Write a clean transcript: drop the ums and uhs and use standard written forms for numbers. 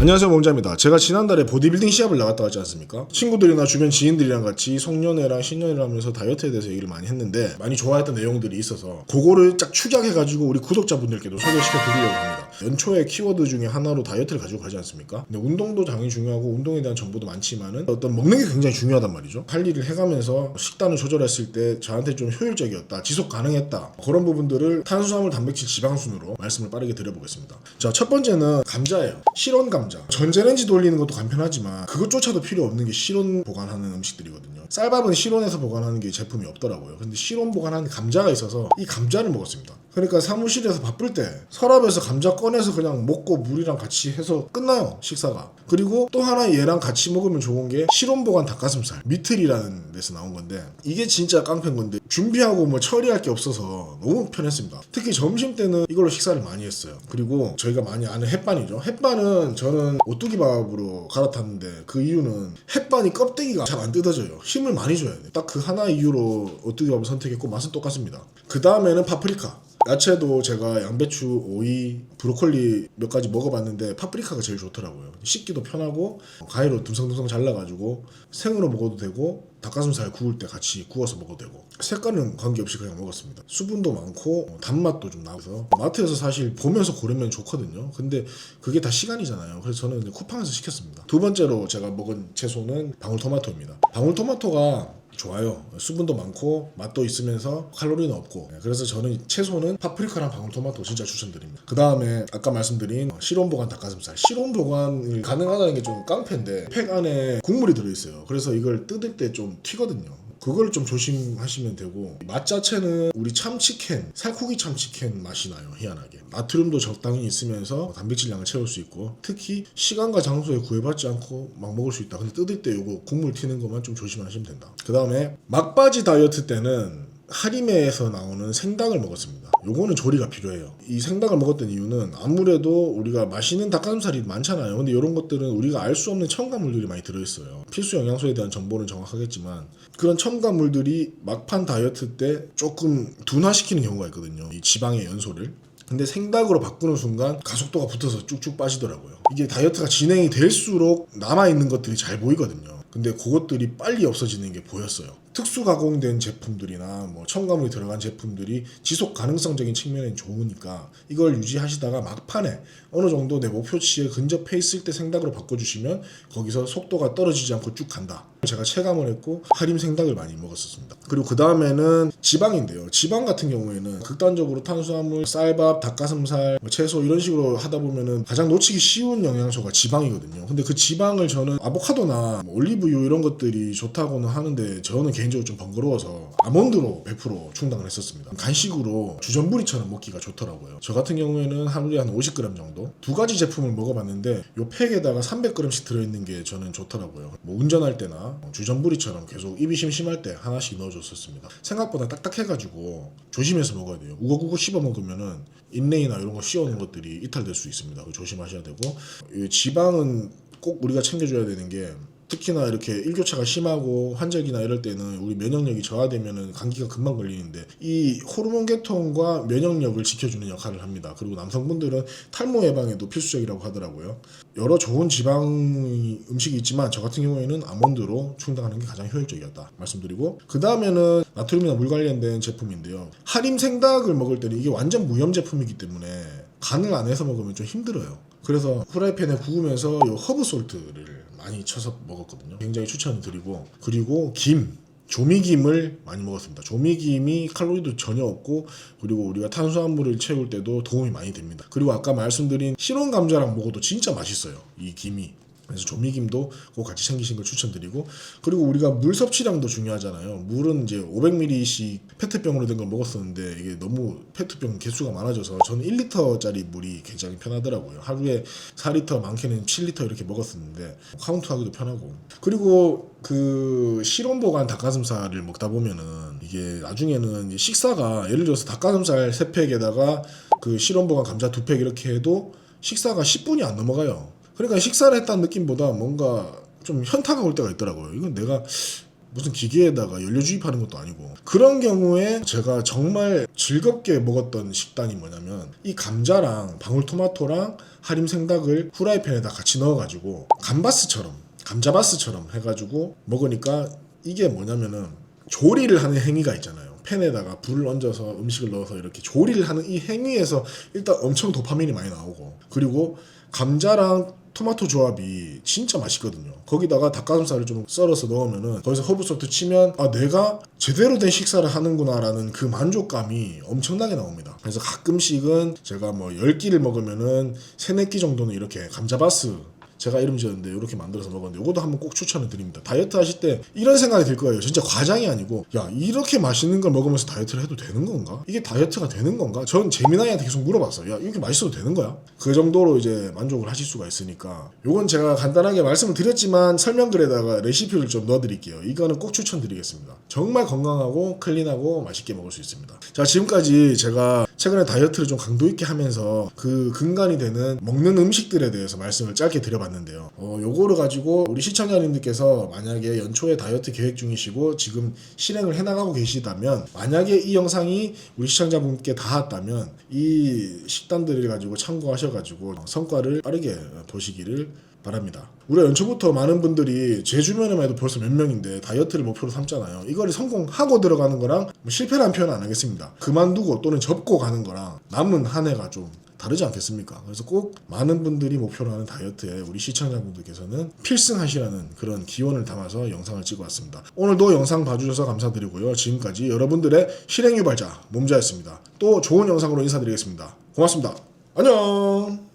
안녕하세요, 몸자입니다. 제가 지난달에 보디빌딩 시합을 나갔다 왔지 않습니까? 친구들이나 주변 지인들이랑 같이 송년회랑 신년회를 하면서 다이어트에 대해서 얘기를 많이 했는데 많이 좋아했던 내용들이 있어서 그거를 쫙 축약해가지고 우리 구독자분들께도 소개시켜 드리려고 합니다. 연초에 키워드 중에 하나로 다이어트를 가지고 가지 않습니까? 근데 운동도 당연히 중요하고 운동에 대한 정보도 많지만은 어떤 먹는 게 굉장히 중요하단 말이죠. 할 일을 해가면서 식단을 조절했을 때 저한테 좀 효율적이었다, 지속 가능했다, 그런 부분들을 탄수화물, 단백질, 지방순으로 말씀을 빠르게 드려보겠습니다. 자, 첫 번째는 감자예요. 실온 감자. 전자레인지 돌리는 것도 간편하지만 그것조차도 필요 없는 게 실온 보관하는 음식들이거든요. 쌀밥은 실온에서 보관하는 게 제품이 없더라고요. 근데 실온 보관하는 감자가 있어서 이 감자를 먹었습니다. 그러니까 사무실에서 바쁠 때 서랍에서 감자 꺼내서 그냥 먹고 물이랑 같이 해서 끝나요, 식사가. 그리고 또 하나 얘랑 같이 먹으면 좋은 게 실온 보관 닭가슴살, 미틀이라는 데서 나온 건데 이게 진짜 깡패인 건데 준비하고 뭐 처리할 게 없어서 너무 편했습니다. 특히 점심 때는 이걸로 식사를 많이 했어요. 그리고 저희가 많이 아는 햇반이죠. 햇반은 저는 오뚜기밥으로 갈아탔는데 그 이유는 햇반이 껍데기가 잘 안 뜯어져요. 힘을 많이 줘야 돼요. 딱 그 하나 이유로 오뚜기밥을 선택했고 맛은 똑같습니다. 그 다음에는 파프리카. 야채도 제가 양배추, 오이, 브로콜리 몇 가지 먹어봤는데 파프리카가 제일 좋더라고요. 씹기도 편하고 가위로 듬성듬성 잘라가지고 생으로 먹어도 되고 닭가슴살 구울 때 같이 구워서 먹어도 되고 색깔은 관계없이 그냥 먹었습니다. 수분도 많고 단맛도 좀 나서 마트에서 사실 보면서 고르면 좋거든요. 근데 그게 다 시간이잖아요. 그래서 저는 쿠팡에서 시켰습니다. 두 번째로 제가 먹은 채소는 방울토마토입니다. 방울토마토가 좋아요. 수분도 많고 맛도 있으면서 칼로리는 없고, 그래서 저는 채소는 파프리카랑 방울토마토 진짜 추천드립니다. 그 다음에 아까 말씀드린 실온 보관 닭가슴살. 실온 보관이 가능하다는 게 좀 깡패인데 팩 안에 국물이 들어있어요. 그래서 이걸 뜯을 때 좀 튀거든요. 그걸 좀 조심하시면 되고, 맛 자체는 우리 참치캔, 살코기 참치캔 맛이 나요. 희한하게 나트륨도 적당히 있으면서 단백질량을 채울 수 있고, 특히 시간과 장소에 구애받지 않고 막 먹을 수 있다. 근데 뜯을 때 요거 국물 튀는 것만 좀 조심하시면 된다. 그 다음에 막바지 다이어트 때는 하림에서 나오는 생닭을 먹었습니다. 요거는 조리가 필요해요. 이 생닭을 먹었던 이유는 아무래도 우리가 맛있는 닭가슴살이 많잖아요. 근데 이런 것들은 우리가 알 수 없는 첨가물들이 많이 들어있어요. 필수 영양소에 대한 정보는 정확하겠지만 그런 첨가물들이 막판 다이어트 때 조금 둔화시키는 경우가 있거든요. 이 지방의 연소를. 근데 생닭으로 바꾸는 순간 가속도가 붙어서 쭉쭉 빠지더라고요. 이게 다이어트가 진행이 될수록 남아있는 것들이 잘 보이거든요. 근데 그것들이 빨리 없어지는 게 보였어요. 특수 가공된 제품들이나 뭐 첨가물이 들어간 제품들이 지속 가능성적인 측면엔 좋으니까 이걸 유지하시다가 막판에 어느 정도 내 목표치에 근접해 있을 때 생닭으로 바꿔주시면 거기서 속도가 떨어지지 않고 쭉 간다. 제가 체감을 했고 하림 생닭을 많이 먹었었습니다. 그리고 그 다음에는 지방인데요. 지방 같은 경우에는 극단적으로 탄수화물, 쌀밥, 닭가슴살, 채소 이런 식으로 하다 보면은 가장 놓치기 쉬운 영양소가 지방이거든요. 근데 그 지방을 저는 아보카도나 올리브유 이런 것들이 좋다고는 하는데 저는 개인적으로 좀 번거로워서 아몬드로 100% 충당을 했었습니다. 간식으로 주전부리처럼 먹기가 좋더라고요. 저 같은 경우에는 하루에 한 50g 정도 두 가지 제품을 먹어봤는데 요 팩에다가 300g씩 들어있는 게 저는 좋더라고요. 뭐 운전할 때나 주전부리처럼 계속 입이 심심할 때 하나씩 넣어줬었습니다. 생각보다 딱딱해가지고 조심해서 먹어야 돼요. 우거우거 씹어 먹으면은 인레이나 이런 거 씌워놓은 것들이 이탈될 수 있습니다. 조심하셔야 되고, 이 지방은 꼭 우리가 챙겨줘야 되는 게 특히나 이렇게 일교차가 심하고 환절기나 이럴 때는 우리 면역력이 저하되면은 감기가 금방 걸리는데 이 호르몬 계통과 면역력을 지켜주는 역할을 합니다. 그리고 남성분들은 탈모 예방에도 필수적이라고 하더라고요. 여러 좋은 지방 음식이 있지만 저 같은 경우에는 아몬드로 충당하는 게 가장 효율적이었다 말씀드리고, 그 다음에는 나트륨이나 물 관련된 제품인데요. 하림 생닭을 먹을 때는 이게 완전 무염 제품이기 때문에 간을 안 해서 먹으면 좀 힘들어요. 그래서 후라이팬에 구우면서 요 허브 솔트를 많이 쳐서 먹었거든요. 굉장히 추천을 드리고, 그리고 조미김을 많이 먹었습니다. 조미김이 칼로리도 전혀 없고 그리고 우리가 탄수화물을 채울 때도 도움이 많이 됩니다. 그리고 아까 말씀드린 실온 감자랑 먹어도 진짜 맛있어요, 이 김이. 그래서 조미김도 꼭 같이 챙기신 걸 추천드리고, 그리고 우리가 물 섭취량도 중요하잖아요. 물은 이제 500ml씩 페트병으로 된 걸 먹었었는데 이게 너무 페트병 개수가 많아져서 저는 1리터짜리 물이 굉장히 편하더라고요. 하루에 4리터, 많게는 7리터 이렇게 먹었었는데 카운트하기도 편하고, 그리고 그 실온 보관 닭가슴살을 먹다 보면은 이게 나중에는 식사가 예를 들어서 닭가슴살 3팩에다가 그 실온 보관 감자 2팩 이렇게 해도 식사가 10분이 안 넘어가요. 그러니까 식사를 했다는 느낌보다 뭔가 좀 현타가 올 때가 있더라고요. 이건 내가 무슨 기계에다가 연료 주입하는 것도 아니고 그런 경우에 제가 정말 즐겁게 먹었던 식단이 뭐냐면 이 감자랑 방울토마토랑 하림 생닭을 후라이팬에다 같이 넣어가지고 감자바스처럼 해가지고 먹으니까 이게 뭐냐면은 조리를 하는 행위가 있잖아요. 팬에다가 불을 얹어서 음식을 넣어서 이렇게 조리를 하는 이 행위에서 일단 엄청 도파민이 많이 나오고 그리고 감자랑 토마토 조합이 진짜 맛있거든요. 거기다가 닭가슴살을 좀 썰어서 넣으면은 거기서 허브소스 치면 아 내가 제대로 된 식사를 하는구나라는 그 만족감이 엄청나게 나옵니다. 그래서 가끔씩은 제가 뭐 10끼를 먹으면은 3, 4끼 정도는 이렇게 감자바스 제가 이름 지었는데 이렇게 만들어서 먹었는데 이것도 한번 꼭 추천을 드립니다. 다이어트 하실 때 이런 생각이 들 거예요. 진짜 과장이 아니고 야 이렇게 맛있는 걸 먹으면서 다이어트를 해도 되는 건가? 이게 다이어트가 되는 건가? 전 재민아이한테 계속 물어봤어요. 야 이렇게 맛있어도 되는 거야? 그 정도로 이제 만족을 하실 수가 있으니까 요건 제가 간단하게 말씀을 드렸지만 설명글에다가 레시피를 좀 넣어드릴게요. 이거는 꼭 추천드리겠습니다. 정말 건강하고 클린하고 맛있게 먹을 수 있습니다. 자 지금까지 제가 최근에 다이어트를 좀 강도 있게 하면서 그 근간이 되는 먹는 음식들에 대해서 말씀을 짧게 드려봤는데요. 요거를 가지고 우리 시청자님들께서 만약에 연초에 다이어트 계획 중이시고 지금 실행을 해나가고 계시다면 만약에 이 영상이 우리 시청자분께 닿았다면 이 식단들을 가지고 참고하셔가지고 성과를 빠르게 보시기를 바랍니다. 우리가 연초부터 많은 분들이 제 주변에만 해도 벌써 몇 명인데 다이어트를 목표로 삼잖아요. 이거를 성공하고 들어가는 거랑 뭐 실패라는 표현은 안 하겠습니다. 그만두고 또는 접고 가는 거랑 남은 한 해가 좀 다르지 않겠습니까? 그래서 꼭 많은 분들이 목표로 하는 다이어트에 우리 시청자분들께서는 필승하시라는 그런 기원을 담아서 영상을 찍어왔습니다. 오늘도 영상 봐주셔서 감사드리고요. 지금까지 여러분들의 실행 유발자 몸자였습니다. 또 좋은 영상으로 인사드리겠습니다. 고맙습니다. 안녕.